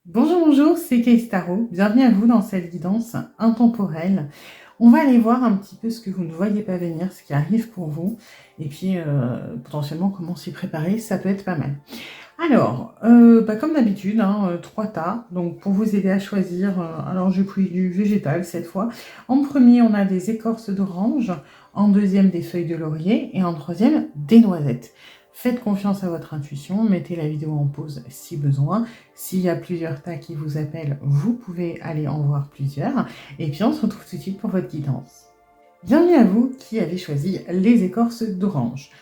Bonjour, bonjour, c'est Kay Tarot. Bienvenue à vous dans cette guidance intemporelle. On va aller voir un petit peu ce que vous ne voyez pas venir, ce qui arrive pour vous, et puis potentiellement comment s'y préparer, ça peut être pas mal. Alors, comme d'habitude, trois tas, donc pour vous aider à choisir, alors j'ai pris du végétal cette fois. En premier, on a des écorces d'orange, en deuxième, des feuilles de laurier, et en troisième, des noisettes. Faites confiance à votre intuition, mettez la vidéo en pause si besoin. S'il y a plusieurs tas qui vous appellent, vous pouvez aller en voir plusieurs. Et puis on se retrouve tout de suite pour votre guidance. Bienvenue à vous qui avez choisi les écorces d'orange.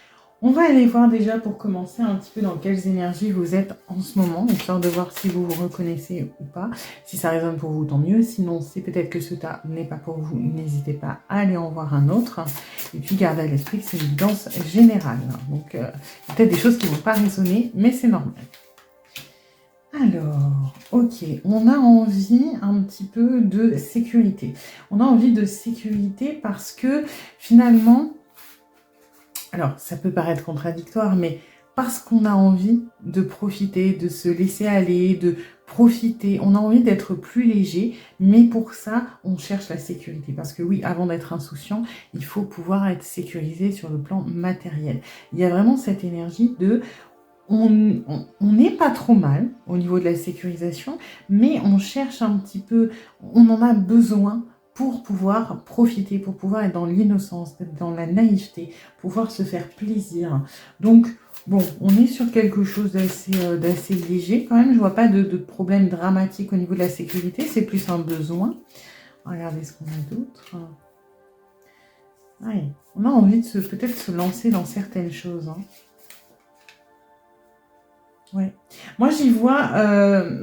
On va aller voir déjà pour commencer un petit peu dans quelles énergies vous êtes en ce moment, histoire de voir si vous vous reconnaissez ou pas. Si ça résonne pour vous, tant mieux. Sinon, si peut-être que ce tas n'est pas pour vous, n'hésitez pas à aller en voir un autre. Et puis, gardez à l'esprit que c'est une guidance générale. Donc, peut-être des choses qui ne vont pas résonner, mais c'est normal. Alors, ok, on a envie un petit peu de sécurité. On a envie de sécurité parce que finalement, alors ça peut paraître contradictoire, mais parce qu'on a envie de profiter, de se laisser aller, de profiter, on a envie d'être plus léger, mais pour ça, on cherche la sécurité. Parce que oui, avant d'être insouciant, il faut pouvoir être sécurisé sur le plan matériel. Il y a vraiment cette énergie de on n'est pas trop mal au niveau de la sécurisation, mais on cherche un petit peu, on en a besoin pour pouvoir profiter, pour pouvoir être dans l'innocence, être dans la naïveté, pouvoir se faire plaisir. Donc, bon, on est sur quelque chose d'assez léger quand même. Je ne vois pas de problème dramatique au niveau de la sécurité, c'est plus un besoin. Regardez ce qu'on a d'autre. Ouais, on a envie de peut-être se lancer dans certaines choses. Ouais. Moi, j'y vois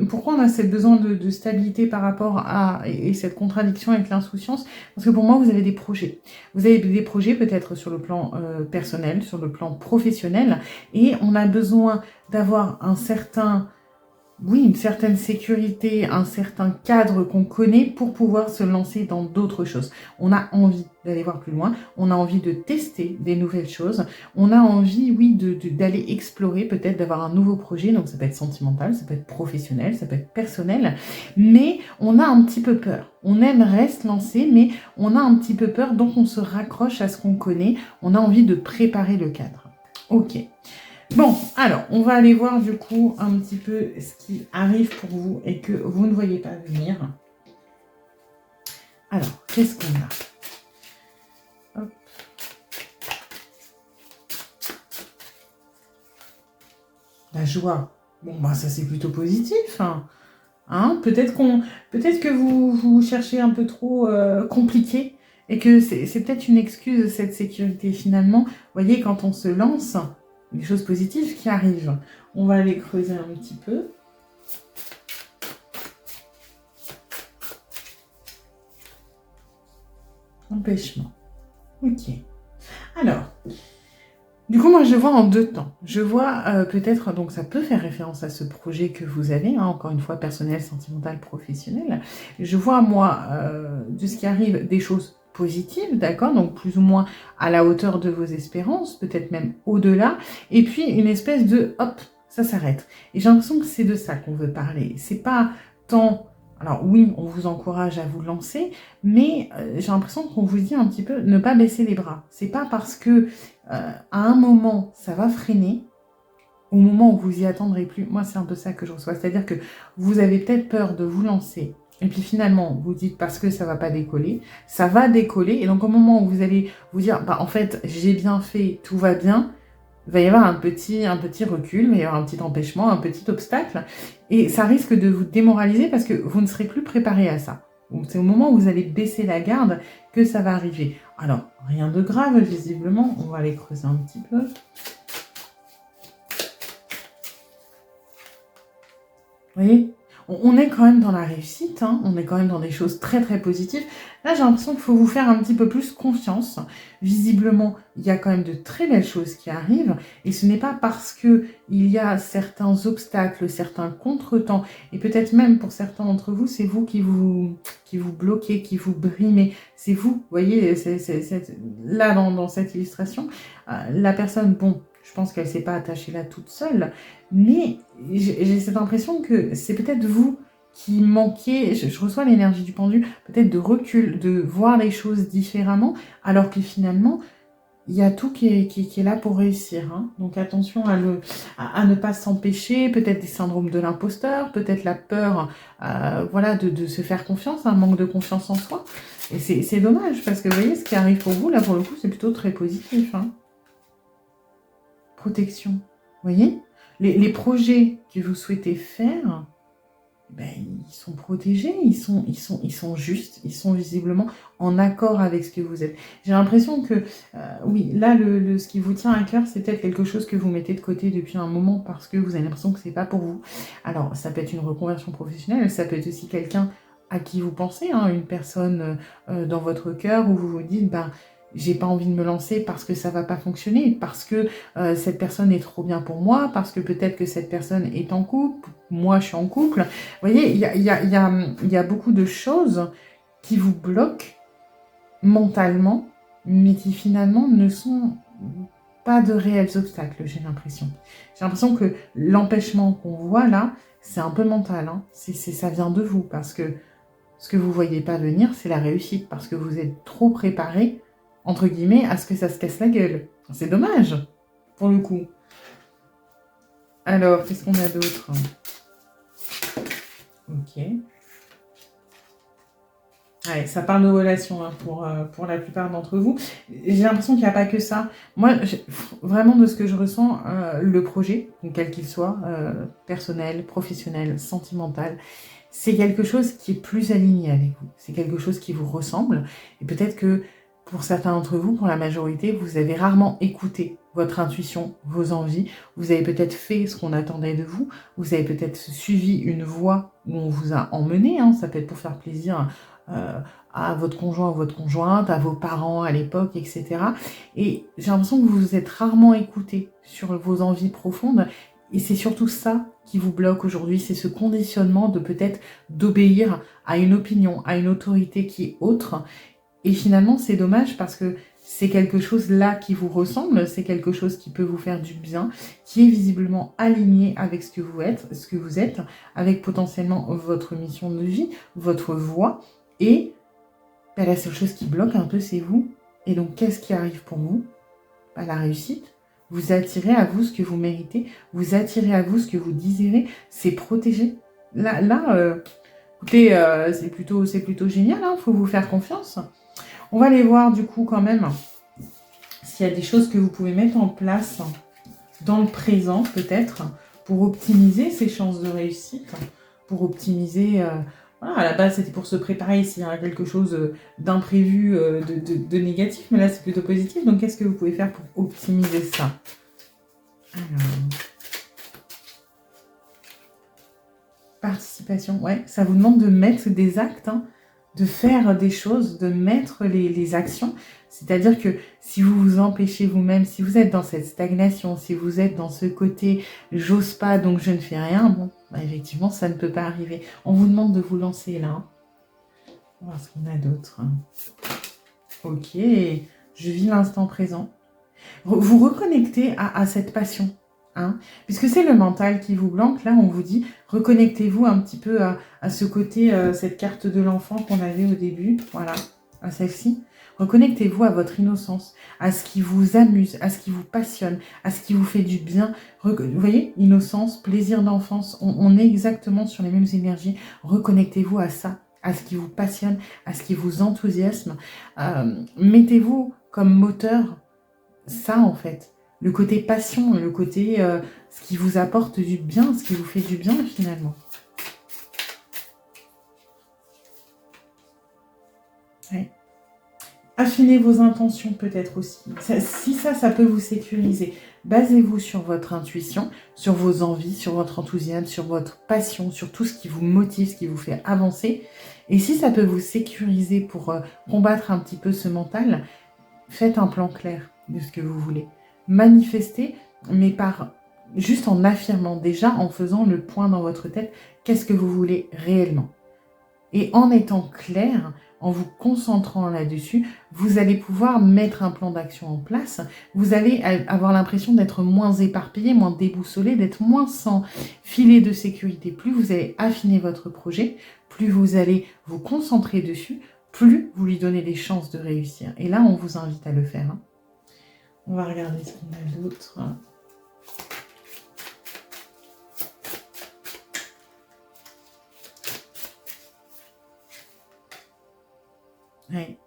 pourquoi on a ce besoin de stabilité par rapport à et cette contradiction avec l'insouciance. Parce que pour moi, vous avez des projets. Vous avez des projets peut-être sur le plan personnel, sur le plan professionnel. Et on a besoin d'avoir un certain... Oui, une certaine sécurité, un certain cadre qu'on connaît pour pouvoir se lancer dans d'autres choses. On a envie d'aller voir plus loin, on a envie de tester des nouvelles choses, on a envie, oui, d'aller explorer, peut-être d'avoir un nouveau projet, donc ça peut être sentimental, ça peut être professionnel, ça peut être personnel, mais on a un petit peu peur. On aimerait se lancer, mais on a un petit peu peur, donc on se raccroche à ce qu'on connaît, on a envie de préparer le cadre. Ok. Bon, alors, on va aller voir du coup un petit peu ce qui arrive pour vous et que vous ne voyez pas venir. Alors, qu'est-ce qu'on a? Hop. La joie. Bon, bah ça c'est plutôt positif. Peut-être que vous cherchez un peu trop compliqué et que c'est peut-être une excuse cette sécurité finalement. Vous voyez, quand on se lance, des choses positives qui arrivent. On va aller creuser un petit peu. Empêchement. Ok. Alors, du coup, moi, je vois en deux temps. Je vois peut-être, donc ça peut faire référence à ce projet que vous avez, encore une fois, personnel, sentimental, professionnel. Je vois, moi, de ce qui arrive, des choses positives, d'accord, donc plus ou moins à la hauteur de vos espérances, peut-être même au-delà, et puis une espèce de, hop, ça s'arrête. Et j'ai l'impression que c'est de ça qu'on veut parler. C'est pas tant... Alors oui, on vous encourage à vous lancer, mais j'ai l'impression qu'on vous dit un petit peu ne pas baisser les bras. C'est pas parce que à un moment ça va freiner, au moment où vous y attendrez plus. Moi, c'est un peu ça que je reçois. C'est-à-dire que vous avez peut-être peur de vous lancer, et puis finalement, vous dites parce que ça va pas décoller, ça va décoller, et donc au moment où vous allez vous dire, bah en fait, j'ai bien fait, tout va bien, il va y avoir un petit recul, il va y avoir un petit empêchement, un petit obstacle, et ça risque de vous démoraliser parce que vous ne serez plus préparé à ça. Donc c'est au moment où vous allez baisser la garde que ça va arriver. Alors, rien de grave, visiblement, on va aller creuser un petit peu. Vous voyez, on est quand même dans la réussite, on est quand même dans des choses très très positives. Là, j'ai l'impression qu'il faut vous faire un petit peu plus confiance. Visiblement, il y a quand même de très belles choses qui arrivent. Et ce n'est pas parce qu'il y a certains obstacles, certains contretemps, et peut-être même pour certains d'entre vous, c'est vous qui vous bloquez, qui vous brimez. C'est vous voyez, là dans cette illustration, la personne, bon, je pense qu'elle ne s'est pas attachée là toute seule, mais j'ai cette impression que c'est peut-être vous qui manquait, je reçois l'énergie du pendu, peut-être de recul, de voir les choses différemment, alors que finalement, il y a tout qui est là pour réussir. Hein. Donc attention à ne pas s'empêcher, peut-être des syndromes de l'imposteur, peut-être la peur voilà, de se faire confiance, un manque de confiance en soi. Et c'est dommage, parce que vous voyez, ce qui arrive pour vous, là pour le coup, c'est plutôt très positif. Hein. Protection. Vous voyez, les projets que vous souhaitez faire, ben, ils sont protégés, ils sont justes, ils sont visiblement en accord avec ce que vous êtes. J'ai l'impression que, oui, là, ce qui vous tient à cœur, c'est peut-être quelque chose que vous mettez de côté depuis un moment parce que vous avez l'impression que c'est pas pour vous. Alors, ça peut être une reconversion professionnelle, ça peut être aussi quelqu'un à qui vous pensez, hein, une personne dans votre cœur où vous vous dites, ben, j'ai pas envie de me lancer parce que ça va pas fonctionner, parce que cette personne est trop bien pour moi, parce que peut-être que cette personne est en couple, moi je suis en couple. Vous voyez, il y a beaucoup de choses qui vous bloquent mentalement, mais qui finalement ne sont pas de réels obstacles, j'ai l'impression. J'ai l'impression que l'empêchement qu'on voit là, c'est un peu mental, hein. Ça vient de vous, parce que ce que vous voyez pas venir, c'est la réussite, parce que vous êtes trop préparé, entre guillemets, à ce que ça se casse la gueule. C'est dommage, pour le coup. Alors, qu'est-ce qu'on a d'autre? Ok. Ouais, ça parle de relations hein, pour la plupart d'entre vous. J'ai l'impression qu'il n'y a pas que ça. Moi, vraiment, de ce que je ressens, le projet, quel qu'il soit, personnel, professionnel, sentimental, c'est quelque chose qui est plus aligné avec vous. C'est quelque chose qui vous ressemble. Et peut-être que pour certains d'entre vous, pour la majorité, vous avez rarement écouté votre intuition, vos envies. Vous avez peut-être fait ce qu'on attendait de vous. Vous avez peut-être suivi une voie où on vous a emmené. Hein. Ça peut être pour faire plaisir à votre conjoint ou votre conjointe, à vos parents à l'époque, etc. Et j'ai l'impression que vous vous êtes rarement écouté sur vos envies profondes. Et c'est surtout ça qui vous bloque aujourd'hui, c'est ce conditionnement de peut-être d'obéir à une opinion, à une autorité qui est autre. Et finalement, c'est dommage parce que c'est quelque chose là qui vous ressemble, c'est quelque chose qui peut vous faire du bien, qui est visiblement aligné avec ce que vous êtes, avec potentiellement votre mission de vie, votre voie. Et ben, la seule chose qui bloque un peu, c'est vous. Et donc, qu'est-ce qui arrive pour vous? Ben, la réussite. Vous attirez à vous ce que vous méritez, vous attirez à vous ce que vous désirez, c'est protégé. Écoutez, c'est plutôt génial, hein, faut vous faire confiance. On va aller voir du coup quand même s'il y a des choses que vous pouvez mettre en place dans le présent peut-être pour optimiser ces chances de réussite, pour optimiser... voilà, à la base c'était pour se préparer s'il y a quelque chose d'imprévu, de négatif, mais là c'est plutôt positif. Donc qu'est-ce que vous pouvez faire pour optimiser ça? Alors... Participation, ouais, ça vous demande de mettre des actes, hein, de faire des choses, de mettre les actions. C'est-à-dire que si vous vous empêchez vous-même, si vous êtes dans cette stagnation, si vous êtes dans ce côté « j'ose pas, donc je ne fais rien », bon, bah effectivement, ça ne peut pas arriver. On vous demande de vous lancer là. Hein. On va voir ce qu'on a d'autre. Ok, je vis l'instant présent. Vous reconnectez à cette passion. Hein, puisque c'est le mental qui vous blanque, là on vous dit reconnectez-vous un petit peu à ce côté, cette carte de l'enfant qu'on avait au début, voilà, à celle-ci. Reconnectez-vous à votre innocence, à ce qui vous amuse, à ce qui vous passionne, à ce qui vous fait du bien. Vous voyez, innocence, plaisir d'enfance, on est exactement sur les mêmes énergies. Reconnectez-vous à ça, à ce qui vous passionne, à ce qui vous enthousiasme. Mettez-vous comme moteur ça en fait. Le côté passion, le côté ce qui vous apporte du bien, ce qui vous fait du bien finalement. Ouais. Affinez vos intentions peut-être aussi. Si ça peut vous sécuriser, basez-vous sur votre intuition, sur vos envies, sur votre enthousiasme, sur votre passion, sur tout ce qui vous motive, ce qui vous fait avancer. Et si ça peut vous sécuriser pour combattre un petit peu ce mental, faites un plan clair de ce que vous voulez. Manifestez, mais juste en affirmant déjà, en faisant le point dans votre tête, qu'est-ce que vous voulez réellement. Et en étant clair, en vous concentrant là-dessus, vous allez pouvoir mettre un plan d'action en place. Vous allez avoir l'impression d'être moins éparpillé, moins déboussolé, d'être moins sans filet de sécurité. Plus vous allez affiner votre projet, plus vous allez vous concentrer dessus, plus vous lui donnez les chances de réussir. Et là, on vous invite à le faire. On va regarder ce qu'on a d'autre. Ouais.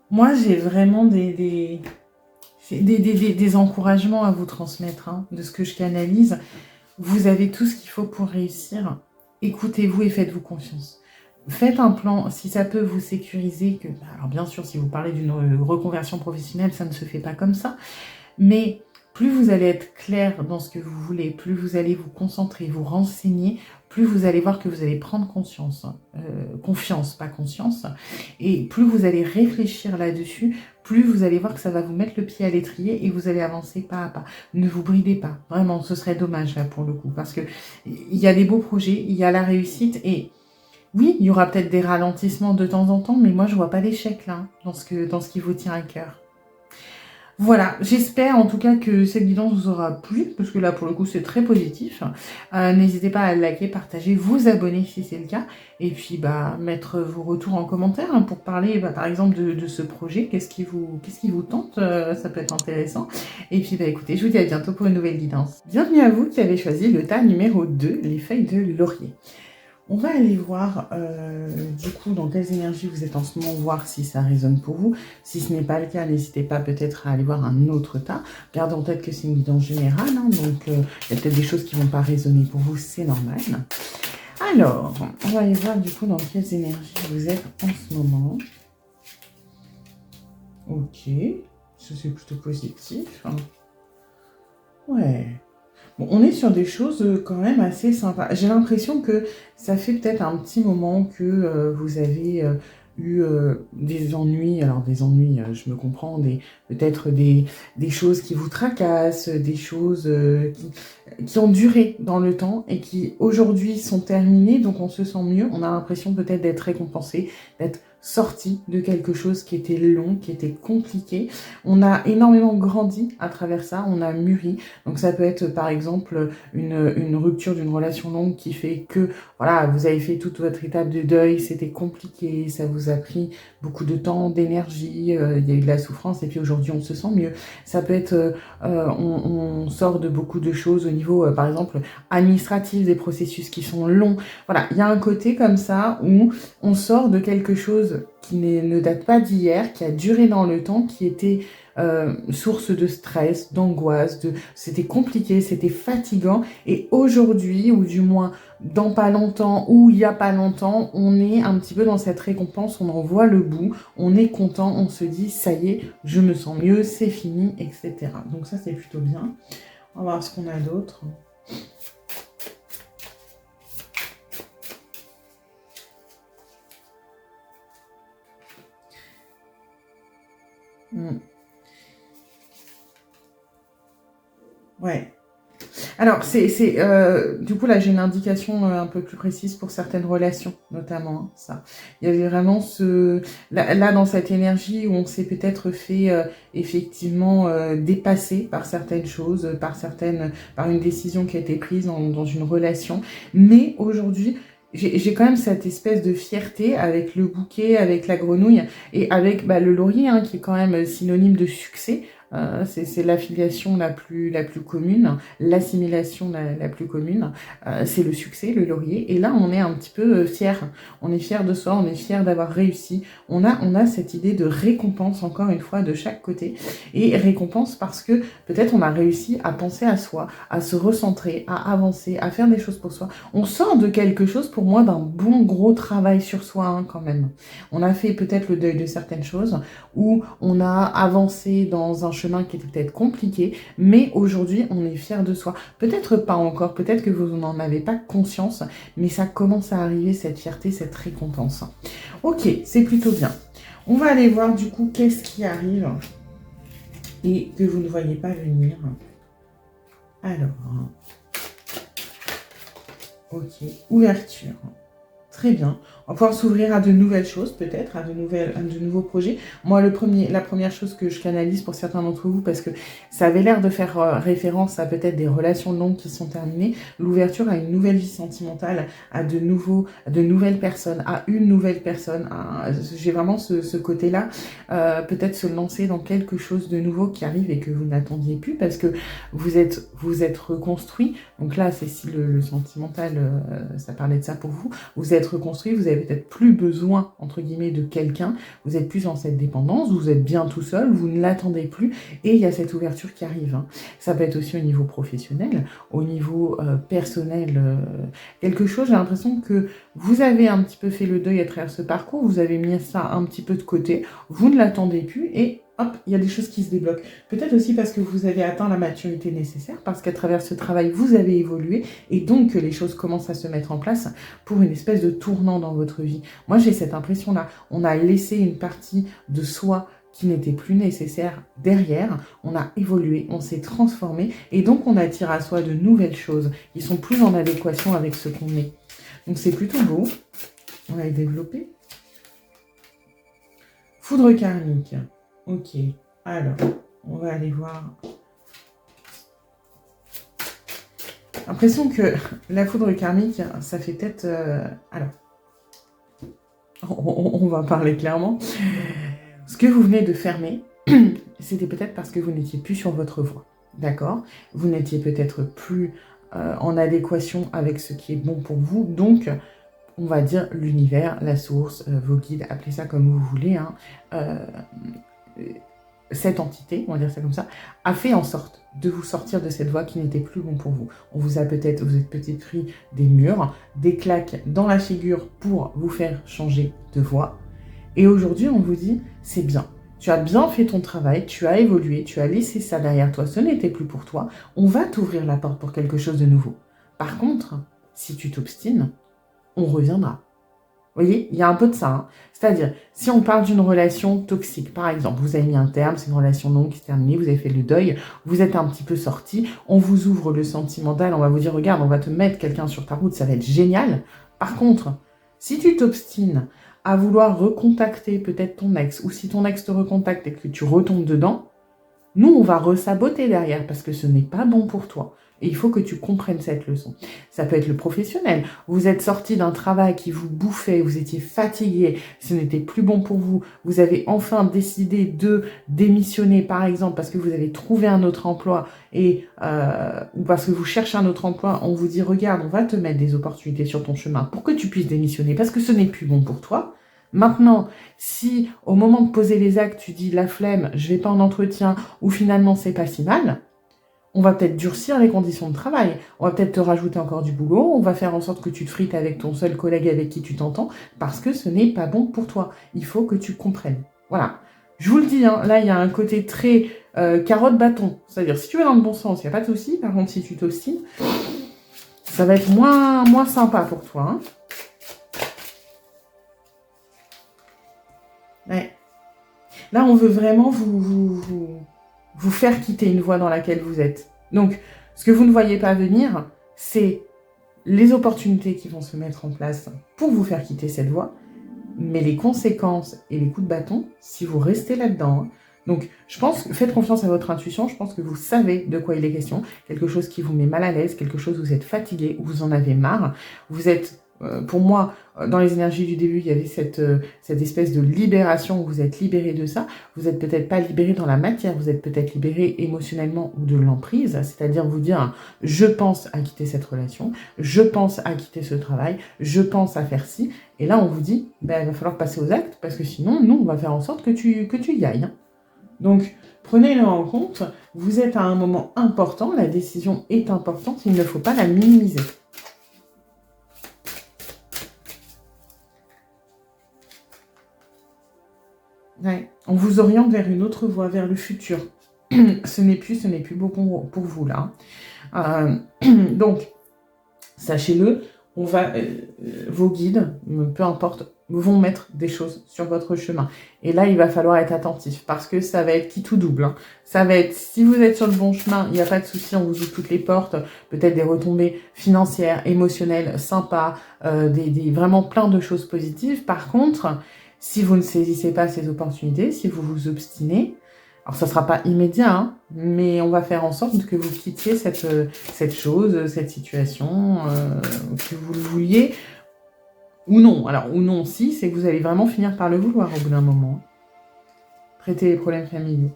Moi, j'ai vraiment des encouragements à vous transmettre, de ce que je canalise. Vous avez tout ce qu'il faut pour réussir. Écoutez-vous et faites-vous confiance. Faites un plan, si ça peut vous sécuriser, alors bien sûr, si vous parlez d'une reconversion professionnelle, ça ne se fait pas comme ça, mais plus vous allez être clair dans ce que vous voulez, plus vous allez vous concentrer, vous renseigner, plus vous allez voir que vous allez prendre confiance, pas conscience, et plus vous allez réfléchir là-dessus, plus vous allez voir que ça va vous mettre le pied à l'étrier et vous allez avancer pas à pas. Ne vous bridez pas, vraiment, ce serait dommage là pour le coup, parce que il y a des beaux projets, il y a la réussite, et oui, il y aura peut-être des ralentissements de temps en temps, mais moi je vois pas d'échec là, dans ce qui vous tient à cœur. Voilà, j'espère en tout cas que cette guidance vous aura plu, parce que là pour le coup c'est très positif. N'hésitez pas à liker, partager, vous abonner si c'est le cas, et puis mettre vos retours en commentaire pour parler par exemple de ce projet, qu'est-ce qui vous tente, ça peut être intéressant. Et puis écoutez, je vous dis à bientôt pour une nouvelle guidance. Bienvenue à vous qui avez choisi le tas numéro 2, les feuilles de laurier. On va aller voir du coup dans quelles énergies vous êtes en ce moment, voir si ça résonne pour vous. Si ce n'est pas le cas, n'hésitez pas peut-être à aller voir un autre tas. Gardez en tête que c'est une guidance générale, donc il y a peut-être des choses qui ne vont pas résonner pour vous, c'est normal. Alors, on va aller voir du coup dans quelles énergies vous êtes en ce moment. Ok, ça c'est plutôt positif. Ouais. Bon, on est sur des choses quand même assez sympas. J'ai l'impression que ça fait peut-être un petit moment que vous avez eu des ennuis. Alors des ennuis, je me comprends, peut-être des choses qui vous tracassent, des choses qui ont duré dans le temps et qui aujourd'hui sont terminées, donc on se sent mieux. On a l'impression peut-être d'être récompensé, d'être sorti de quelque chose qui était long, qui était compliqué. On a énormément grandi à travers ça, on a mûri. Donc ça peut être par exemple une rupture d'une relation longue qui fait que voilà, vous avez fait toute votre étape de deuil, c'était compliqué, ça vous a pris beaucoup de temps, d'énergie, il y a eu de la souffrance et puis aujourd'hui on se sent mieux. Ça peut être, on sort de beaucoup de choses au niveau par exemple administratif, des processus qui sont longs. Voilà, il y a un côté comme ça où on sort de quelque chose qui ne date pas d'hier, qui a duré dans le temps, qui était source de stress, d'angoisse, c'était compliqué, c'était fatigant. Et aujourd'hui, ou du moins dans pas longtemps, ou il y a pas longtemps, on est un petit peu dans cette récompense, on en voit le bout, on est content, on se dit ça y est, je me sens mieux, c'est fini, etc. Donc ça c'est plutôt bien. On va voir ce qu'on a d'autre. Ouais. Alors, du coup, là, j'ai une indication un peu plus précise pour certaines relations, notamment, ça. Il y avait vraiment là, dans cette énergie où on s'est peut-être fait, effectivement, dépasser par certaines choses, par une décision qui a été prise dans une relation. Mais aujourd'hui, j'ai quand même cette espèce de fierté avec le bouquet, avec la grenouille et avec le laurier, qui est quand même synonyme de succès. C'est l'affiliation la plus commune, l'assimilation la plus commune, c'est le succès, le laurier. Et là, on est un petit peu fiers. On est fiers de soi, on est fiers d'avoir réussi. On a cette idée de récompense, encore une fois, de chaque côté. Et récompense parce que peut-être on a réussi à penser à soi, à se recentrer, à avancer, à faire des choses pour soi. On sort de quelque chose, pour moi, d'un bon gros travail sur soi, quand même. On a fait peut-être le deuil de certaines choses, où on a avancé dans un chemin qui était peut-être compliqué, mais aujourd'hui, on est fier de soi. Peut-être pas encore, peut-être que vous n'en avez pas conscience, mais ça commence à arriver, cette fierté, cette récompense. Ok, c'est plutôt bien. On va aller voir du coup qu'est-ce qui arrive et que vous ne voyez pas venir. Alors, ok, ouverture. Très bien. On va pouvoir s'ouvrir à de nouvelles choses, peut-être, à de nouveaux projets. Moi, la première chose que je canalise pour certains d'entre vous, parce que ça avait l'air de faire référence à peut-être des relations longues qui sont terminées, l'ouverture à une nouvelle vie sentimentale, à de nouvelles personnes, à une nouvelle personne. J'ai vraiment ce côté-là. Peut-être se lancer dans quelque chose de nouveau qui arrive et que vous n'attendiez plus, parce que vous êtes reconstruit. Donc là, c'est si le sentimental, ça parlait de ça pour vous. Vous êtes reconstruit, vous avez peut-être plus besoin, entre guillemets, de quelqu'un, vous êtes plus dans cette dépendance, vous êtes bien tout seul, vous ne l'attendez plus, et il y a cette ouverture qui arrive. Hein. Ça peut être aussi au niveau professionnel, au niveau personnel, quelque chose, j'ai l'impression que vous avez un petit peu fait le deuil à travers ce parcours, vous avez mis ça un petit peu de côté, vous ne l'attendez plus, et hop, il y a des choses qui se débloquent. Peut-être aussi parce que vous avez atteint la maturité nécessaire, parce qu'à travers ce travail, vous avez évolué, et donc que les choses commencent à se mettre en place pour une espèce de tournant dans votre vie. Moi, j'ai cette impression-là. On a laissé une partie de soi qui n'était plus nécessaire derrière. On a évolué, on s'est transformé, et donc on attire à soi de nouvelles choses qui sont plus en adéquation avec ce qu'on est. Donc c'est plutôt beau. On va le développer. Foudre karmique. Ok, alors, on va aller voir. L'impression que la foudre karmique, ça fait peut-être... alors, on va parler clairement. Ce que vous venez de fermer, c'était peut-être parce que vous n'étiez plus sur votre voie. D'accord? Vous n'étiez peut-être plus en adéquation avec ce qui est bon pour vous. Donc, on va dire l'univers, la source, vos guides, appelez ça comme vous voulez, hein, cette entité, on va dire ça comme ça, a fait en sorte de vous sortir de cette voie qui n'était plus bon pour vous. Vous êtes peut-être pris des murs, des claques dans la figure pour vous faire changer de voie. Et aujourd'hui, on vous dit, c'est bien. Tu as bien fait ton travail, tu as évolué, tu as laissé ça derrière toi, ce n'était plus pour toi. On va t'ouvrir la porte pour quelque chose de nouveau. Par contre, si tu t'obstines, on reviendra. Vous voyez, il y a un peu de ça. Hein. C'est-à-dire, si on parle d'une relation toxique, par exemple, vous avez mis un terme, c'est une relation longue qui s'est terminée, vous avez fait le deuil, vous êtes un petit peu sorti, on vous ouvre le sentimental, on va vous dire, regarde, on va te mettre quelqu'un sur ta route, ça va être génial. Par contre, si tu t'obstines à vouloir recontacter peut-être ton ex, ou si ton ex te recontacte et que tu retombes dedans, nous, on va resaboter derrière parce que ce n'est pas bon pour toi. Et il faut que tu comprennes cette leçon. Ça peut être le professionnel. Vous êtes sorti d'un travail qui vous bouffait, vous étiez fatigué, ce n'était plus bon pour vous. Vous avez enfin décidé de démissionner, par exemple, parce que vous avez trouvé un autre emploi ou parce que vous cherchez un autre emploi. On vous dit, regarde, on va te mettre des opportunités sur ton chemin pour que tu puisses démissionner parce que ce n'est plus bon pour toi. Maintenant, si au moment de poser les actes, tu dis la flemme, je vais pas en entretien, ou finalement c'est pas si mal, on va peut-être durcir les conditions de travail, on va peut-être te rajouter encore du boulot, on va faire en sorte que tu te frites avec ton seul collègue avec qui tu t'entends, parce que ce n'est pas bon pour toi. Il faut que tu comprennes. Voilà. Je vous le dis, hein, là il y a un côté très carotte-bâton. C'est-à-dire, si tu vas dans le bon sens, il n'y a pas de souci. Par contre, si tu t'obstines, ça va être moins sympa pour toi. Hein. Ouais. Là, on veut vraiment vous faire quitter une voie dans laquelle vous êtes. Donc, ce que vous ne voyez pas venir, c'est les opportunités qui vont se mettre en place pour vous faire quitter cette voie, mais les conséquences et les coups de bâton, si vous restez là-dedans. Hein. Donc, je pense que faites confiance à votre intuition, je pense que vous savez de quoi il est question, quelque chose qui vous met mal à l'aise, quelque chose où vous êtes fatigué, où vous en avez marre, vous êtes... pour moi, dans les énergies du début, il y avait cette espèce de libération où vous êtes libéré de ça. Vous n'êtes peut-être pas libéré dans la matière, vous êtes peut-être libéré émotionnellement ou de l'emprise, c'est-à-dire vous dire « je pense à quitter cette relation, je pense à quitter ce travail, je pense à faire ci ». Et là, on vous dit ben, « il va falloir passer aux actes parce que sinon, nous, on va faire en sorte que tu y ailles. Hein. » Donc, prenez-le en compte, vous êtes à un moment important, la décision est importante, il ne faut pas la minimiser. Ouais. On vous oriente vers une autre voie, vers le futur. ce n'est plus beau pour vous, là. Donc, sachez-le, on va, vos guides, peu importe, vont mettre des choses sur votre chemin. Et là, il va falloir être attentif parce que ça va être qui tout double. Hein. Ça va être, si vous êtes sur le bon chemin, il n'y a pas de souci, on vous ouvre toutes les portes, peut-être des retombées financières, émotionnelles, sympas, vraiment plein de choses positives. Par contre, si vous ne saisissez pas ces opportunités, si vous vous obstinez, alors ça ne sera pas immédiat, hein, mais on va faire en sorte que vous quittiez cette chose, cette situation, que vous le vouliez ou non. Alors, ou non, si, c'est que vous allez vraiment finir par le vouloir au bout d'un moment. Traiter les problèmes familiaux.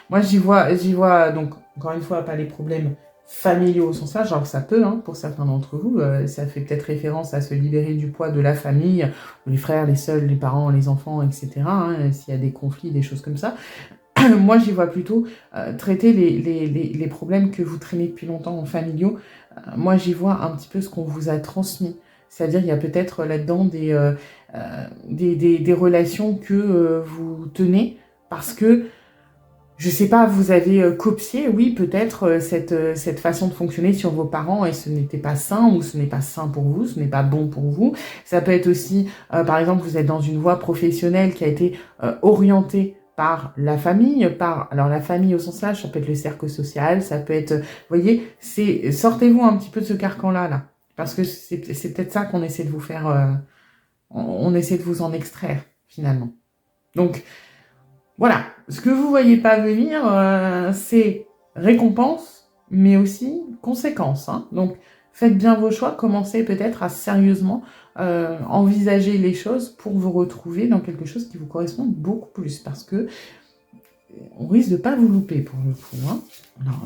Moi, j'y vois, donc, encore une fois, pas les problèmes familiaux au sens large, genre ça peut, hein, pour certains d'entre vous, ça fait peut-être référence à se libérer du poids de la famille, les frères, les sœurs, les parents, les enfants, etc., hein, s'il y a des conflits, des choses comme ça. Moi, j'y vois plutôt traiter les problèmes que vous traînez depuis longtemps en familiaux. Moi, j'y vois un petit peu ce qu'on vous a transmis. C'est-à-dire, il y a peut-être là-dedans des relations que vous tenez parce que, je sais pas, vous avez copié, oui, peut-être cette façon de fonctionner sur vos parents et ce n'était pas sain ou ce n'est pas sain pour vous, ce n'est pas bon pour vous. Ça peut être aussi, par exemple, vous êtes dans une voie professionnelle qui a été orientée par la famille, alors la famille au sens large, ça peut être le cercle social, ça peut être, vous voyez, sortez-vous un petit peu de ce carcan-là, là, parce que c'est peut-être ça qu'on essaie de vous faire, on essaie de vous en extraire, finalement. Donc, voilà, ce que vous voyez pas venir, c'est récompense, mais aussi conséquence. Hein. Donc, faites bien vos choix, commencez peut-être à sérieusement envisager les choses pour vous retrouver dans quelque chose qui vous correspond beaucoup plus, parce que on risque de pas vous louper pour le coup. Hein. Alors,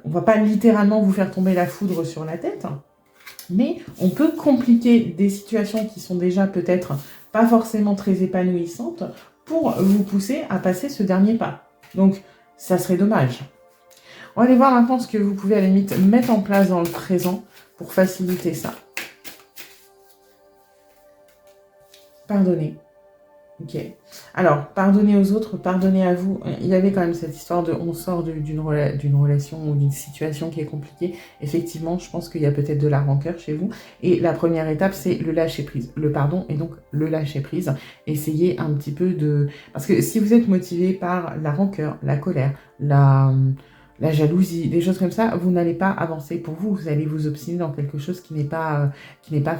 on va pas littéralement vous faire tomber la foudre sur la tête, hein, mais on peut compliquer des situations qui sont déjà peut-être pas forcément très épanouissantes pour vous pousser à passer ce dernier pas. Donc, ça serait dommage. On va aller voir maintenant ce que vous pouvez à la limite mettre en place dans le présent pour faciliter ça. Pardonnez. Ok. Alors, pardonnez aux autres, pardonnez à vous. Il y avait quand même cette histoire de on sort d'une relation ou d'une situation qui est compliquée. Effectivement, je pense qu'il y a peut-être de la rancœur chez vous. Et la première étape, c'est le lâcher prise. Le pardon et donc le lâcher prise. Essayez un petit peu de... Parce que si vous êtes motivé par la rancœur, la colère, la jalousie, des choses comme ça, vous n'allez pas avancer pour vous. Vous allez vous obstiner dans quelque chose qui n'est pas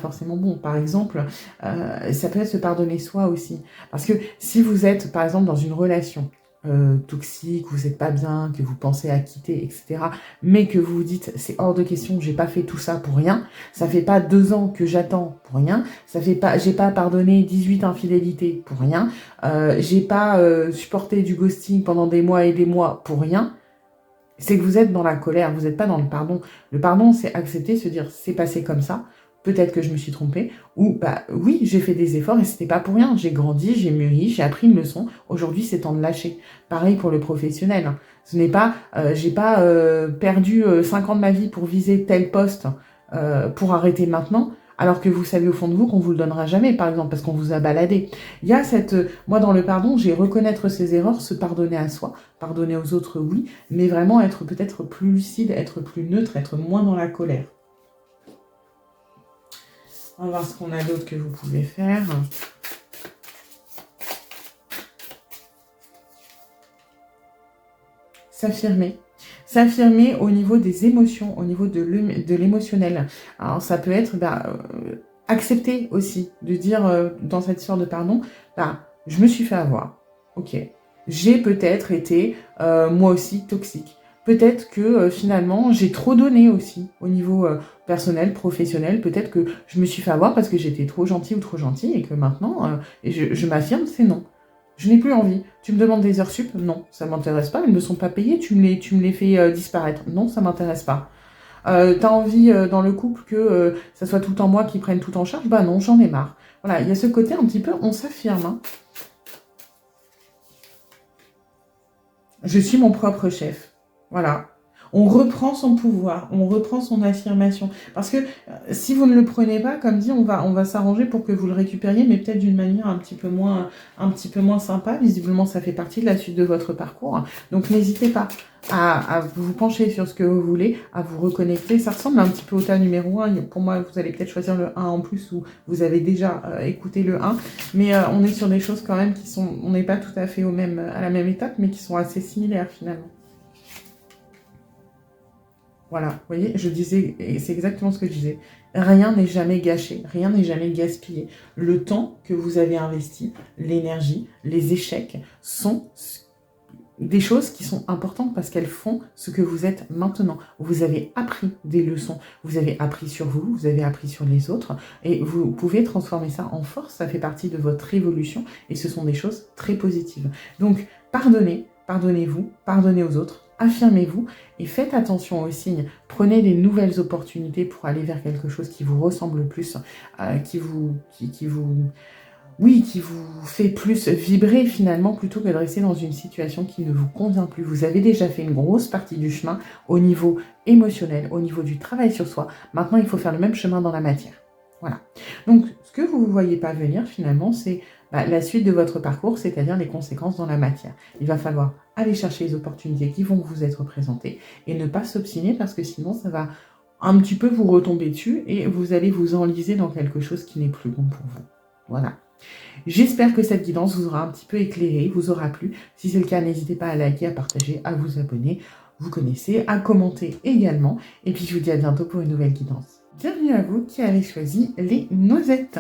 forcément bon. Par exemple, ça peut être se pardonner soi aussi. Parce que si vous êtes, par exemple, dans une relation toxique, vous n'êtes pas bien, que vous pensez à quitter, etc., mais que vous vous dites, c'est hors de question, j'ai pas fait tout ça pour rien, ça fait pas 2 ans que j'attends pour rien, j'ai pas pardonné 18 infidélités pour rien, j'ai pas supporté du ghosting pendant des mois et des mois pour rien, c'est que vous êtes dans la colère, vous n'êtes pas dans le pardon. Le pardon, c'est accepter, se dire, c'est passé comme ça, peut-être que je me suis trompée, ou bah oui, j'ai fait des efforts et c'était pas pour rien, j'ai grandi, j'ai mûri, j'ai appris une leçon, aujourd'hui c'est temps de lâcher. Pareil pour le professionnel, hein. Ce n'est pas, j'ai pas perdu 5 ans de ma vie pour viser tel poste pour arrêter maintenant, alors que vous savez au fond de vous qu'on vous le donnera jamais, par exemple, parce qu'on vous a baladé. Il y a moi dans le pardon, j'ai reconnaître ses erreurs, se pardonner à soi, pardonner aux autres, oui, mais vraiment être peut-être plus lucide, être plus neutre, être moins dans la colère. On va voir ce qu'on a d'autre que vous pouvez faire. S'affirmer. S'affirmer au niveau des émotions, au niveau de l'émotionnel. Alors ça peut être accepter aussi, de dire dans cette histoire de pardon, je me suis fait avoir, ok. J'ai peut-être été moi aussi toxique. Peut-être que finalement j'ai trop donné aussi au niveau personnel, professionnel. Peut-être que je me suis fait avoir parce que j'étais trop gentil ou trop gentil et que maintenant, et je m'affirme, c'est non. Je n'ai plus envie. Tu me demandes des heures sup? Non, ça m'intéresse pas. Elles ne sont pas payées. Tu me les fais disparaître? Non, ça m'intéresse pas. T'as envie dans le couple que ça soit tout le temps moi qui prenne tout en charge? Bah non, j'en ai marre. Voilà, il y a ce côté un petit peu, on s'affirme. Hein. Je suis mon propre chef. Voilà. On reprend son pouvoir, on reprend son affirmation. Parce que si vous ne le prenez pas, comme dit, on va s'arranger pour que vous le récupériez, mais peut-être d'une manière un petit peu moins sympa. Visiblement, ça fait partie de la suite de votre parcours. Donc n'hésitez pas à vous pencher sur ce que vous voulez, à vous reconnecter. Ça ressemble un petit peu au tas numéro 1. Pour moi, vous allez peut-être choisir le 1 en plus, ou vous avez déjà écouté le 1. Mais on est sur des choses quand même qui sont... On n'est pas tout à fait à la même étape, mais qui sont assez similaires finalement. Voilà, vous voyez, je disais, et c'est exactement ce que je disais, rien n'est jamais gâché, rien n'est jamais gaspillé. Le temps que vous avez investi, l'énergie, les échecs sont des choses qui sont importantes parce qu'elles font ce que vous êtes maintenant. Vous avez appris des leçons, vous avez appris sur vous, vous avez appris sur les autres, et vous pouvez transformer ça en force, ça fait partie de votre évolution, et ce sont des choses très positives. Donc, pardonnez-vous, pardonnez aux autres, affirmez-vous et faites attention aux signes. Prenez des nouvelles opportunités pour aller vers quelque chose qui vous ressemble plus, qui vous fait plus vibrer finalement, plutôt que de rester dans une situation qui ne vous convient plus. Vous avez déjà fait une grosse partie du chemin au niveau émotionnel, au niveau du travail sur soi. Maintenant, il faut faire le même chemin dans la matière. Voilà. Donc, ce que vous ne voyez pas venir finalement, c'est la suite de votre parcours, c'est-à-dire les conséquences dans la matière. Il va falloir aller chercher les opportunités qui vont vous être présentées et ne pas s'obstiner, parce que sinon ça va un petit peu vous retomber dessus et vous allez vous enliser dans quelque chose qui n'est plus bon pour vous. Voilà. J'espère que cette guidance vous aura un petit peu éclairé, vous aura plu. Si c'est le cas, n'hésitez pas à liker, à partager, à vous abonner. Vous connaissez, à commenter également. Et puis je vous dis à bientôt pour une nouvelle guidance. Bienvenue à vous qui avez choisi les noisettes.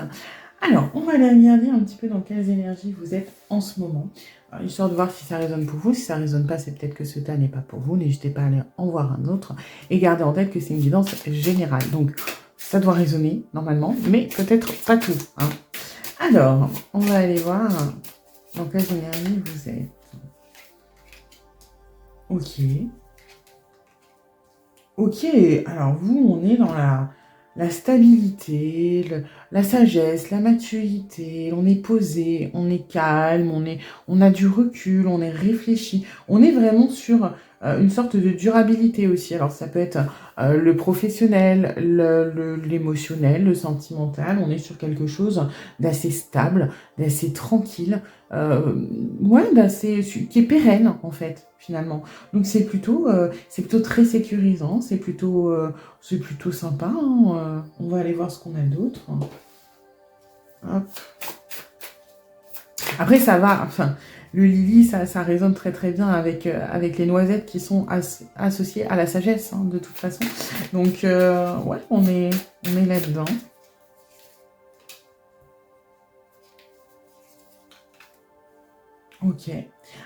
Alors, on va aller regarder un petit peu dans quelles énergies vous êtes en ce moment. Alors, histoire de voir si ça résonne pour vous. Si ça ne résonne pas, c'est peut-être que ce tas n'est pas pour vous. N'hésitez pas à aller en voir un autre. Et gardez en tête que c'est une guidance générale. Donc, ça doit résonner normalement, mais peut-être pas tout. Hein. Alors, on va aller voir dans quelle énergie vous êtes. Ok. Ok, alors vous, on est dans la stabilité, la sagesse, la maturité, on est posé, on est calme, on a du recul, on est réfléchi. On est vraiment sur une sorte de durabilité aussi. Alors ça peut être le professionnel, l'émotionnel, le sentimental. On est sur quelque chose d'assez stable, d'assez tranquille, qui est pérenne en fait, finalement. Donc c'est plutôt très sécurisant, c'est plutôt sympa. Hein. On va aller voir ce qu'on a d'autre. Hop. Après, ça va, enfin, le lily, ça résonne très très bien avec les noisettes qui sont associées à la sagesse, hein, de toute façon. Donc, ouais, on est là-dedans. Ok.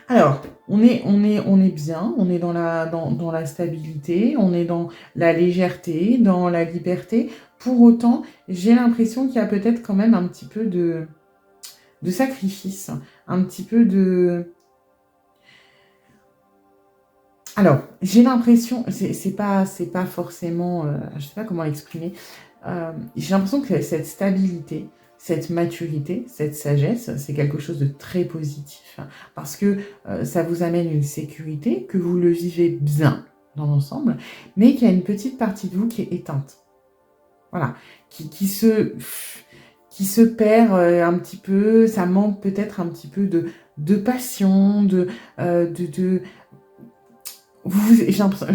Alors, on est bien, on est dans la stabilité, on est dans la légèreté, dans la liberté. Pour autant, j'ai l'impression qu'il y a peut-être quand même un petit peu de sacrifice, un petit peu de... Alors, j'ai l'impression, c'est pas forcément, je sais pas comment l'exprimer, j'ai l'impression que cette stabilité, cette maturité, cette sagesse, c'est quelque chose de très positif, hein, parce que ça vous amène une sécurité, que vous le vivez bien dans l'ensemble, mais qu'il y a une petite partie de vous qui est éteinte. Voilà, qui se perd un petit peu, ça manque peut-être un petit peu de passion, je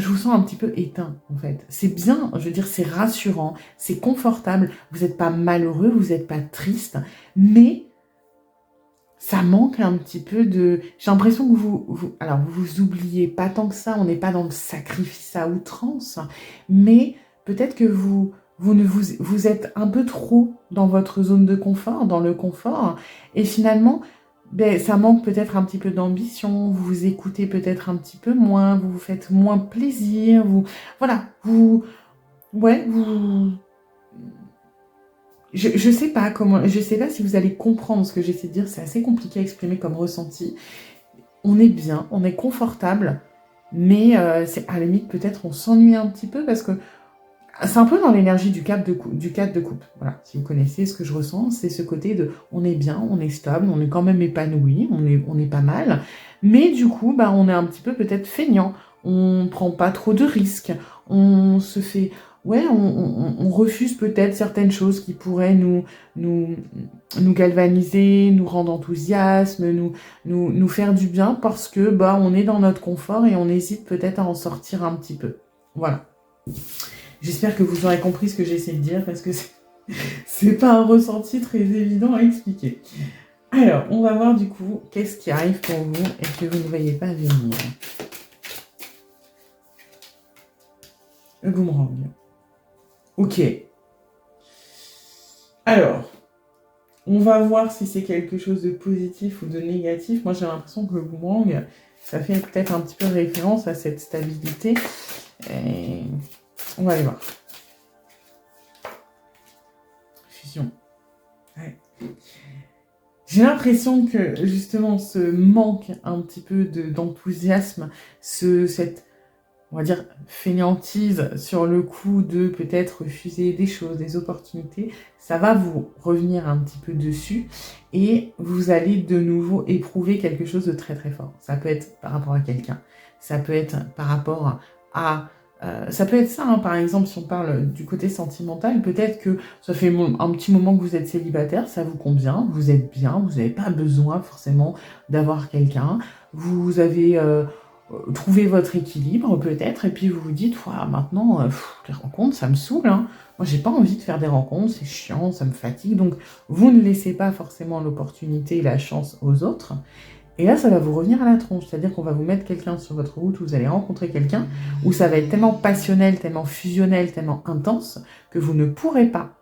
vous sens un petit peu éteint, en fait. C'est bien, je veux dire, c'est rassurant, c'est confortable, vous n'êtes pas malheureux, vous n'êtes pas triste, mais ça manque un petit peu de... J'ai l'impression que alors, vous oubliez pas tant que ça, on n'est pas dans le sacrifice à outrance, mais peut-être que vous êtes un peu trop dans votre zone de confort, dans le confort, et finalement... ça manque peut-être un petit peu d'ambition, vous vous écoutez peut-être un petit peu moins, vous vous faites moins plaisir, je sais pas comment, je sais pas si vous allez comprendre ce que j'essaie de dire, c'est assez compliqué à exprimer comme ressenti. On est bien, on est confortable, mais c'est à la limite peut-être on s'ennuie un petit peu parce que c'est un peu dans l'énergie du cadre de coupe. Voilà, si vous connaissez ce que je ressens, c'est ce côté de on est bien, on est stable, on est quand même épanoui, on est pas mal. Mais du coup, on est un petit peu peut-être feignant. on prend pas trop de risques, on se fait... Ouais, on refuse peut-être certaines choses qui pourraient nous, nous galvaniser, nous rendre enthousiastes, nous faire du bien parce que bah, on est dans notre confort et on hésite peut-être à en sortir un petit peu. Voilà. J'espère que vous aurez compris ce que j'essaie de dire parce que c'est pas un ressenti très évident à expliquer. Alors, on va voir du coup qu'est-ce qui arrive pour vous et que vous ne voyez pas venir. Le boomerang. Ok. Alors, on va voir si c'est quelque chose de positif ou de négatif. Moi, j'ai l'impression que le boomerang, ça fait peut-être un petit peu référence à cette stabilité. Et on va aller voir. Fusion. Ouais. J'ai l'impression que, justement, ce manque un petit peu d'enthousiasme, cette, on va dire, fainéantise sur le coup de peut-être refuser des choses, des opportunités, ça va vous revenir un petit peu dessus et vous allez de nouveau éprouver quelque chose de très très fort. Ça peut être par rapport à quelqu'un, ça peut être par rapport à... ça peut être ça, hein, par exemple, si on parle du côté sentimental, peut-être que ça fait un petit moment que vous êtes célibataire, ça vous convient, vous êtes bien, vous n'avez pas besoin forcément d'avoir quelqu'un, vous avez trouvé votre équilibre peut-être, et puis vous vous dites, maintenant, les rencontres, ça me saoule, hein. Moi, j'ai pas envie de faire des rencontres, c'est chiant, ça me fatigue, donc vous ne laissez pas forcément l'opportunité et la chance aux autres. Et là, ça va vous revenir à la tronche, c'est-à-dire qu'on va vous mettre quelqu'un sur votre route, où vous allez rencontrer quelqu'un, où ça va être tellement passionnel, tellement fusionnel, tellement intense, que vous ne pourrez pas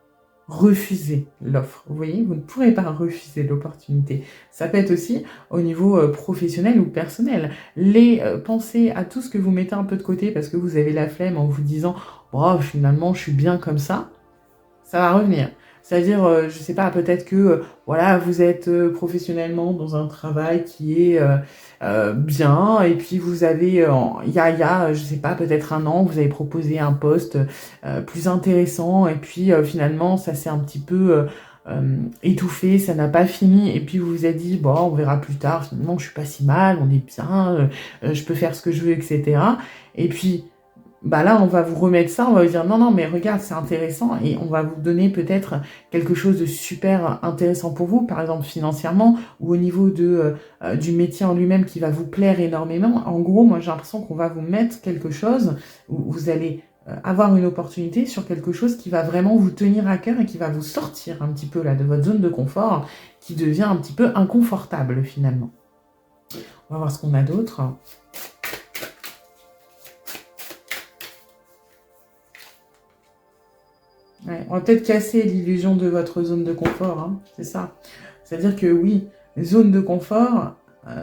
refuser l'offre. Vous voyez, vous ne pourrez pas refuser l'opportunité. Ça peut être aussi au niveau professionnel ou personnel. Pensez à tout ce que vous mettez un peu de côté parce que vous avez la flemme en vous disant « Oh, finalement, je suis bien comme ça », ça va revenir. C'est-à-dire, je sais pas, peut-être que voilà, vous êtes professionnellement dans un travail qui est bien, et puis vous avez, il y a, je sais pas, peut-être un an, vous avez proposé un poste plus intéressant, et puis finalement, ça s'est un petit peu étouffé, ça n'a pas fini, et puis vous vous êtes dit, bon, on verra plus tard, finalement, je suis pas si mal, on est bien, je peux faire ce que je veux, etc. Et puis, bah là, on va vous remettre ça, on va vous dire non, non, mais regarde, c'est intéressant et on va vous donner peut-être quelque chose de super intéressant pour vous, par exemple financièrement ou au niveau du métier en lui-même qui va vous plaire énormément. En gros, moi, j'ai l'impression qu'on va vous mettre quelque chose où vous allez avoir une opportunité sur quelque chose qui va vraiment vous tenir à cœur et qui va vous sortir un petit peu là de votre zone de confort qui devient un petit peu inconfortable finalement. On va voir ce qu'on a d'autre. Ouais, on va peut-être casser l'illusion de votre zone de confort, hein, c'est ça. C'est-à-dire que oui, zone de confort,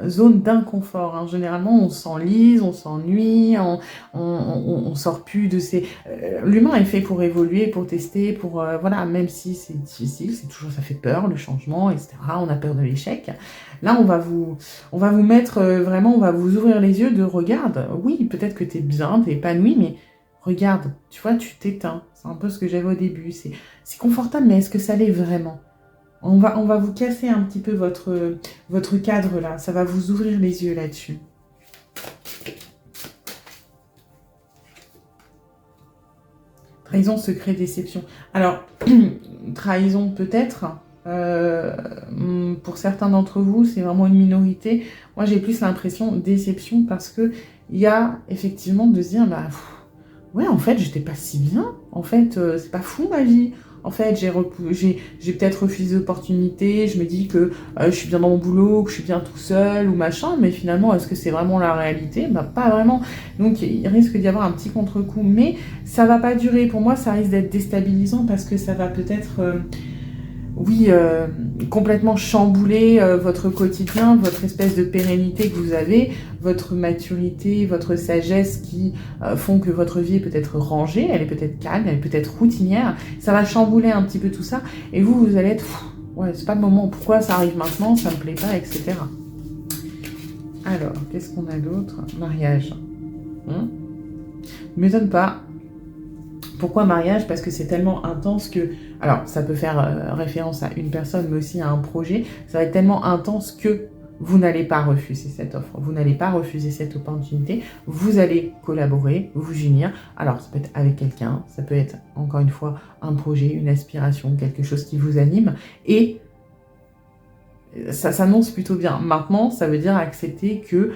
zone d'inconfort. Hein. Généralement, on s'enlise, on s'ennuie, on sort plus de ces... L'humain est fait pour évoluer, pour tester, pour... voilà, même si c'est difficile, c'est toujours, ça fait peur, le changement, etc. On a peur de l'échec. Là, on va vous mettre vraiment, on va vous ouvrir les yeux de regarde. Oui, peut-être que tu es bien, tu es épanoui, mais... Regarde, tu vois, tu t'éteins. C'est un peu ce que j'avais au début. C'est confortable, mais est-ce que ça l'est vraiment? On va vous casser un petit peu votre cadre là. Ça va vous ouvrir les yeux là-dessus. Trahison, secret, déception. Alors, trahison peut-être. Pour certains d'entre vous, c'est vraiment une minorité. Moi, j'ai plus l'impression de déception parce que il y a effectivement de se dire, bah... Ouais, en fait, j'étais pas si bien. En fait, c'est pas fou ma vie. En fait, j'ai peut-être refusé l'opportunité. Je me dis que je suis bien dans mon boulot, que je suis bien tout seul ou machin. Mais finalement, est-ce que c'est vraiment la réalité? Bah, pas vraiment. Donc, il risque d'y avoir un petit contre-coup. Mais ça va pas durer. Pour moi, ça risque d'être déstabilisant parce que ça va peut-être... oui, complètement chambouler votre quotidien, votre espèce de pérennité que vous avez, votre maturité, votre sagesse qui font que votre vie est peut-être rangée, elle est peut-être calme, elle est peut-être routinière. Ça va chambouler un petit peu tout ça et vous allez être, ouais, c'est pas le moment, pourquoi ça arrive maintenant, ça me plaît pas, etc. Alors, qu'est-ce qu'on a d'autre? Mariage. M'étonne pas. Pourquoi mariage? Parce que c'est tellement intense que... Alors, ça peut faire référence à une personne, mais aussi à un projet. Ça va être tellement intense que vous n'allez pas refuser cette offre, vous n'allez pas refuser cette opportunité, vous allez collaborer, vous unir. Alors, ça peut être avec quelqu'un, ça peut être, encore une fois, un projet, une aspiration, quelque chose qui vous anime, et ça s'annonce plutôt bien. Maintenant, ça veut dire accepter que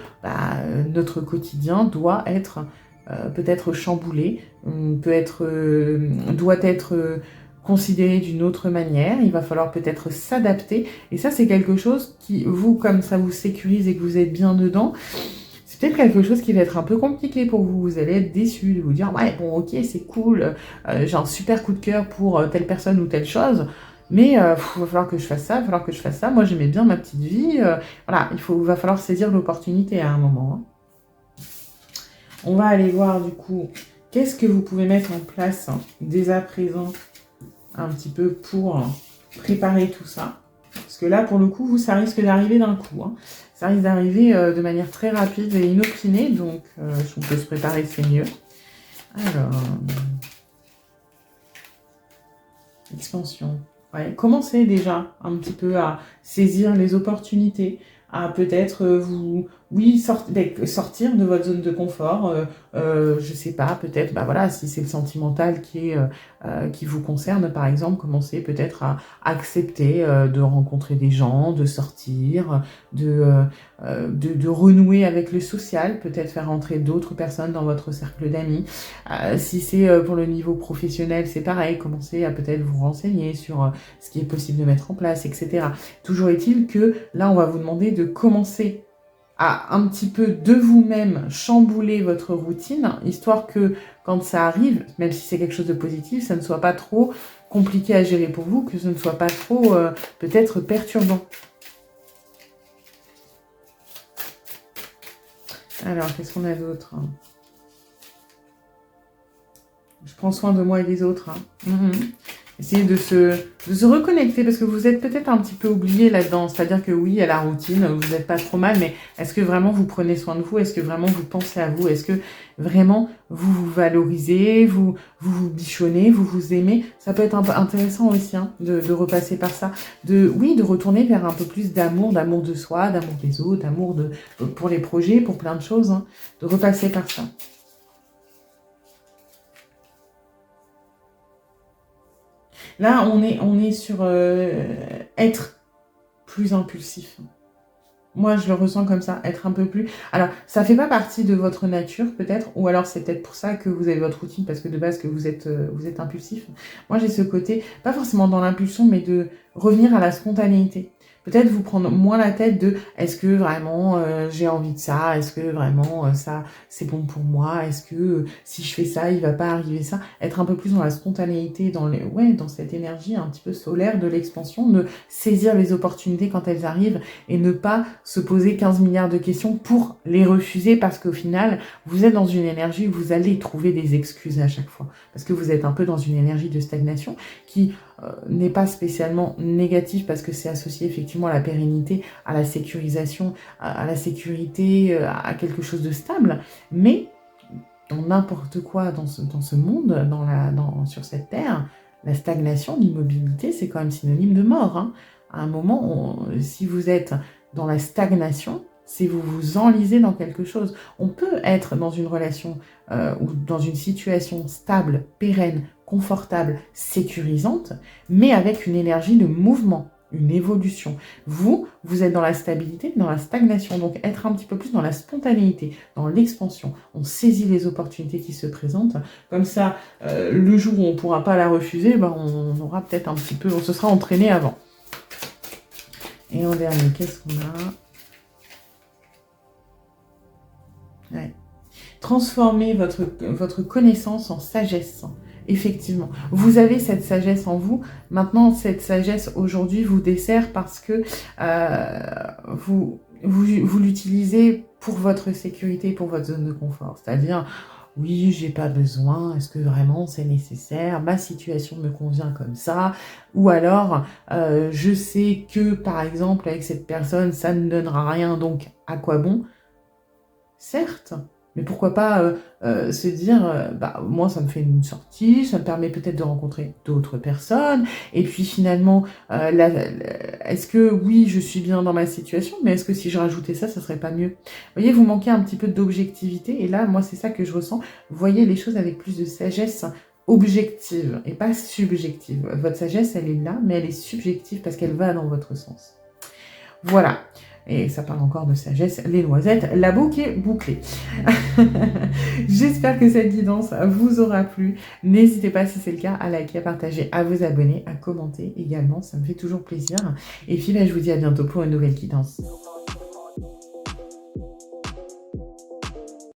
notre quotidien doit être peut-être chamboulé, doit être considéré d'une autre manière. Il va falloir peut-être s'adapter. Et ça, c'est quelque chose qui, vous, comme ça vous sécurise et que vous êtes bien dedans, c'est peut-être quelque chose qui va être un peu compliqué pour vous. Vous allez être déçu de vous dire, ouais, bon, ok, c'est cool, j'ai un super coup de cœur pour telle personne ou telle chose, mais il va falloir que je fasse ça, il va falloir que je fasse ça. Moi, j'aimais bien ma petite vie. Voilà, va falloir saisir l'opportunité à un moment. Hein. On va aller voir, du coup, qu'est-ce que vous pouvez mettre en place dès à présent, un petit peu pour préparer tout ça. Parce que là, pour le coup, ça risque d'arriver d'un coup. Hein. Ça risque d'arriver de manière très rapide et inopinée. Donc, si on peut se préparer, c'est mieux. Alors... expansion. Ouais, commencez déjà un petit peu à saisir les opportunités, à peut-être sortir de votre zone de confort. Je sais pas, peut-être, voilà, si c'est le sentimental qui vous concerne, par exemple, commencez peut-être à accepter de rencontrer des gens, de sortir, de renouer avec le social, peut-être faire entrer d'autres personnes dans votre cercle d'amis. Si c'est pour le niveau professionnel, c'est pareil, commencez à peut-être vous renseigner sur ce qui est possible de mettre en place, etc. Toujours est-il que là, on va vous demander de commencer à un petit peu de vous-même chambouler votre routine, histoire que quand ça arrive, même si c'est quelque chose de positif, ça ne soit pas trop compliqué à gérer pour vous, que ce ne soit pas trop peut-être perturbant. Alors, qu'est-ce qu'on a d'autre ? Je prends soin de moi et des autres. Hein. Essayez de se reconnecter, parce que vous êtes peut-être un petit peu oublié là-dedans. C'est-à-dire que oui, il y a la routine, vous n'êtes pas trop mal, mais est-ce que vraiment vous prenez soin de vous? Est-ce que vraiment vous pensez à vous? Est-ce que vraiment vous vous valorisez, vous bichonnez, vous vous aimez? Ça peut être un peu intéressant aussi de repasser par ça. De retourner vers un peu plus d'amour de soi, d'amour des autres, d'amour pour les projets, pour plein de choses. Hein, de repasser par ça. Là, on est sur être plus impulsif. Moi, je le ressens comme ça, être un peu plus... Alors, ça fait pas partie de votre nature, peut-être, ou alors c'est peut-être pour ça que vous avez votre routine, parce que de base, que vous êtes impulsif. Moi, j'ai ce côté, pas forcément dans l'impulsion, mais de revenir à la spontanéité. Peut-être vous prendre moins la tête de est-ce que vraiment j'ai envie de ça, est-ce que vraiment ça c'est bon pour moi, est-ce que si je fais ça il va pas arriver ça, être un peu plus dans la spontanéité, dans cette énergie un petit peu solaire de l'expansion, de saisir les opportunités quand elles arrivent et ne pas se poser 15 milliards de questions pour les refuser, parce qu'au final vous êtes dans une énergie où vous allez trouver des excuses à chaque fois, parce que vous êtes un peu dans une énergie de stagnation qui n'est pas spécialement négatif, parce que c'est associé effectivement à la pérennité, à la sécurisation, à la sécurité, à quelque chose de stable, mais dans n'importe quoi dans ce monde, sur cette terre, la stagnation, l'immobilité, c'est quand même synonyme de mort. Hein. À un moment, si vous êtes dans la stagnation, c'est vous vous enlisez dans quelque chose. On peut être dans une relation ou dans une situation stable, pérenne, confortable, sécurisante, mais avec une énergie de mouvement, une évolution. Vous êtes dans la stabilité, dans la stagnation, donc être un petit peu plus dans la spontanéité, dans l'expansion. On saisit les opportunités qui se présentent, comme ça, le jour où on ne pourra pas la refuser, on aura peut-être un petit peu, on se sera entraîné avant. Et en dernier, qu'est-ce qu'on a ? Ouais. Transformez votre connaissance en sagesse. Effectivement, vous avez cette sagesse en vous. Maintenant, cette sagesse aujourd'hui vous dessert parce que vous l'utilisez pour votre sécurité, pour votre zone de confort. C'est-à-dire, oui, j'ai pas besoin, est-ce que vraiment c'est nécessaire? Ma situation me convient comme ça. Ou alors, je sais que, par exemple, avec cette personne, ça ne donnera rien, donc à quoi bon? Certes, Mais pourquoi pas se dire, bah, moi, ça me fait une sortie, ça me permet peut-être de rencontrer d'autres personnes. Et puis finalement, est-ce que oui, je suis bien dans ma situation, mais est-ce que si je rajoutais ça, ça serait pas mieux? Vous voyez, vous manquez un petit peu d'objectivité. Et là, moi, c'est ça que je ressens. Vous voyez les choses avec plus de sagesse objective et pas subjective. Votre sagesse, elle est là, mais elle est subjective parce qu'elle va dans votre sens. Voilà. Et ça parle encore de sagesse, les noisettes, la boucle est bouclée. J'espère que cette guidance vous aura plu. N'hésitez pas, si c'est le cas, à liker, à partager, à vous abonner, à commenter également. Ça me fait toujours plaisir. Et puis, là, je vous dis à bientôt pour une nouvelle guidance.